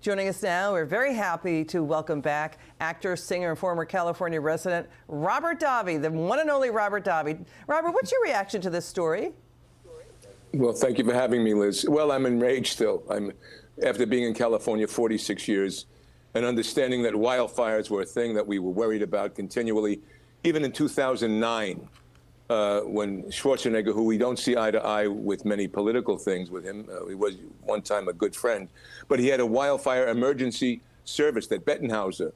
Joining us now, we're very happy to welcome back actor, singer, and former California resident Robert Davi, the one and only Robert Davi. Robert, what's your reaction to this story? Well, thank you for having me, Liz. Well, I'm enraged still. After being in California 46 years and understanding that wildfires were a thing that we were worried about continually, even in 2009, when Schwarzenegger, who we don't see eye to eye with many political things with him, he was one time a good friend, but he had a wildfire emergency service that Bettenhauser,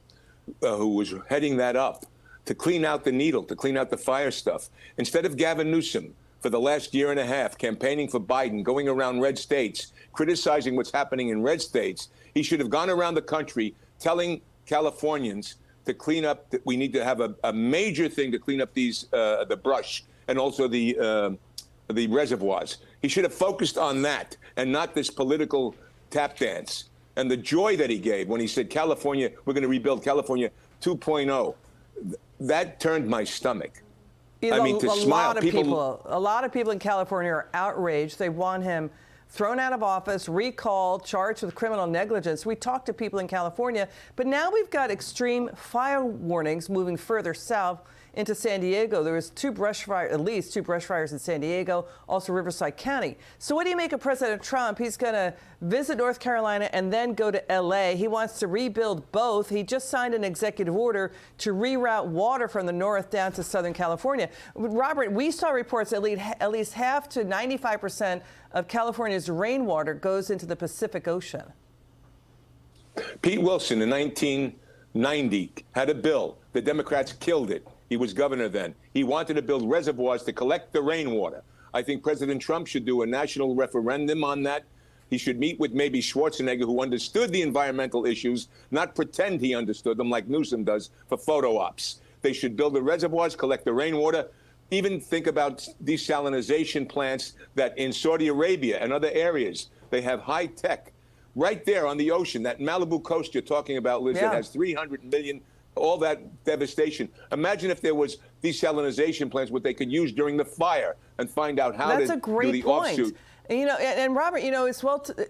who was heading that up, to clean out the needle, to clean out the fire stuff. Instead of Gavin Newsom, for the last year and a half, campaigning for Biden, going around red states, criticizing what's happening in red states, he should have gone around the country telling Californians to clean up, that we need to have a major thing to clean up these, the brush and also the reservoirs. He should have focused on that and not this political tap dance. And the joy that he gave when he said, California, we're going to rebuild California 2.0, that turned my stomach. You know, I mean, to smile. A lot of people in California are outraged. They want him thrown out of office, recalled, charged with criminal negligence. We talked to people in California, but now we've got extreme fire warnings moving further south into San Diego. There was at least two brush fires in San Diego, also Riverside County. So what do you make of President Trump? He's going to visit North Carolina and then go to LA. He wants to rebuild both. He just signed an executive order to reroute water from the north down to Southern California. Robert, we saw reports at least half to 95% of California's rainwater goes into the Pacific Ocean. Pete Wilson in 1990 had a bill. The Democrats killed it. He was governor then. He wanted to build reservoirs to collect the rainwater. I think President Trump should do a national referendum on that. He should meet with maybe Schwarzenegger, who understood the environmental issues, not pretend he understood them like Newsom does for photo ops. They should build the reservoirs, collect the rainwater, even think about desalinization plants that in Saudi Arabia and other areas, they have high tech right there on the ocean, that Malibu coast you're talking about, Liz, that has 300 million, all that devastation. Imagine if there was desalinization plants, what they could use during the fire, and find out how to do the offshoot. You know, and Robert, you know,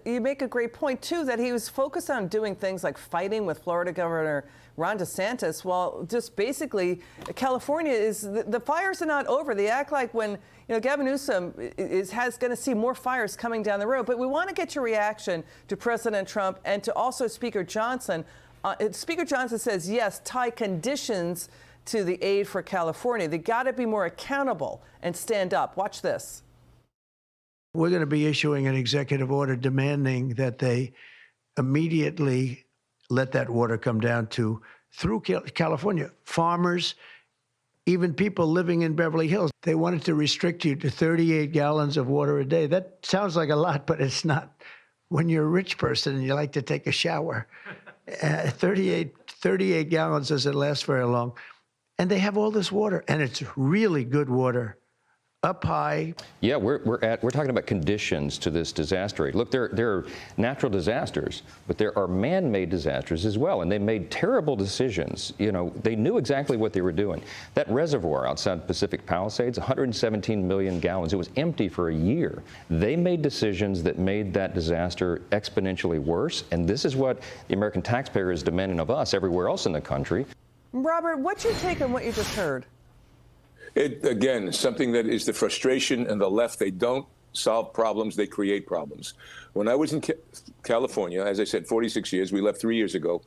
you make a great point, too, that he was focused on doing things like fighting with Florida Governor Ron DeSantis, while just basically California the fires are not over. They act like when, you know, Gavin Newsom is going to see more fires coming down the road. But we want to get your reaction to President Trump and to also Speaker Johnson. Speaker Johnson says, yes, tie conditions to the aid for California. They got to be more accountable and stand up. Watch this. We're going to be issuing an executive order demanding that they immediately let that water come down through California. Farmers, even people living in Beverly Hills, they wanted to restrict you to 38 gallons of water a day. That sounds like a lot, but it's not. When you're a rich person and you like to take a shower, 38 gallons doesn't last very long. And they have all this water, and it's really good water. Up high. Yeah, we're talking about conditions to this disaster. Look, there are natural disasters, but there are man-made disasters as well, and they made terrible decisions. You know, they knew exactly what they were doing. That reservoir outside Pacific Palisades, 117 million gallons, it was empty for a year. They made decisions that made that disaster exponentially worse, and this is what the American taxpayer is demanding of us everywhere else in the country. Robert, what's your take on what you just heard? Again, something that is the frustration and the left. They don't solve problems, they create problems. When I was in California, as I said, 46 years, we left 3 years ago,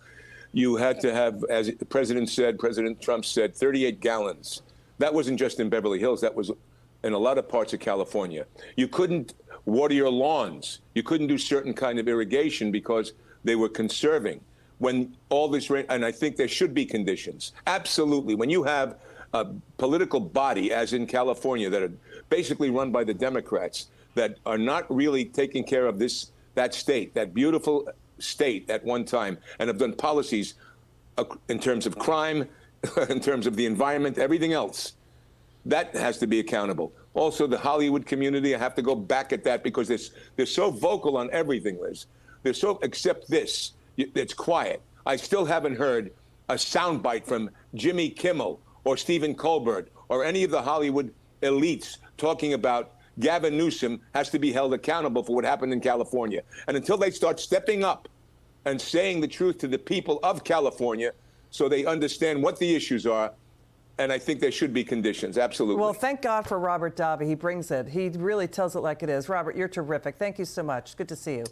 you had to have, as the president said, President Trump said, 38 gallons. That wasn't just in Beverly Hills, that was in a lot of parts of California. You couldn't water your lawns. You couldn't do certain kind of irrigation because they were conserving. When all this rain, and I think there should be conditions. Absolutely. When you have a political body, as in California, that are basically run by the Democrats, that are not really taking care of that state, that beautiful state at one time, and have done policies in terms of crime, in terms of the environment, everything else. That has to be accountable. Also, the Hollywood community, I have to go back at that because they're so vocal on everything, Liz. They're so, except this, it's quiet. I still haven't heard a soundbite from Jimmy Kimmel or Stephen Colbert or any of the Hollywood elites talking about Gavin Newsom has to be held accountable for what happened in California. And until they start stepping up and saying the truth to the people of California so they understand what the issues are. And I think there should be conditions, absolutely. Well, thank God for Robert Davi. He brings it. He really tells it like it is. Robert, you're terrific. Thank you so much. Good to see you.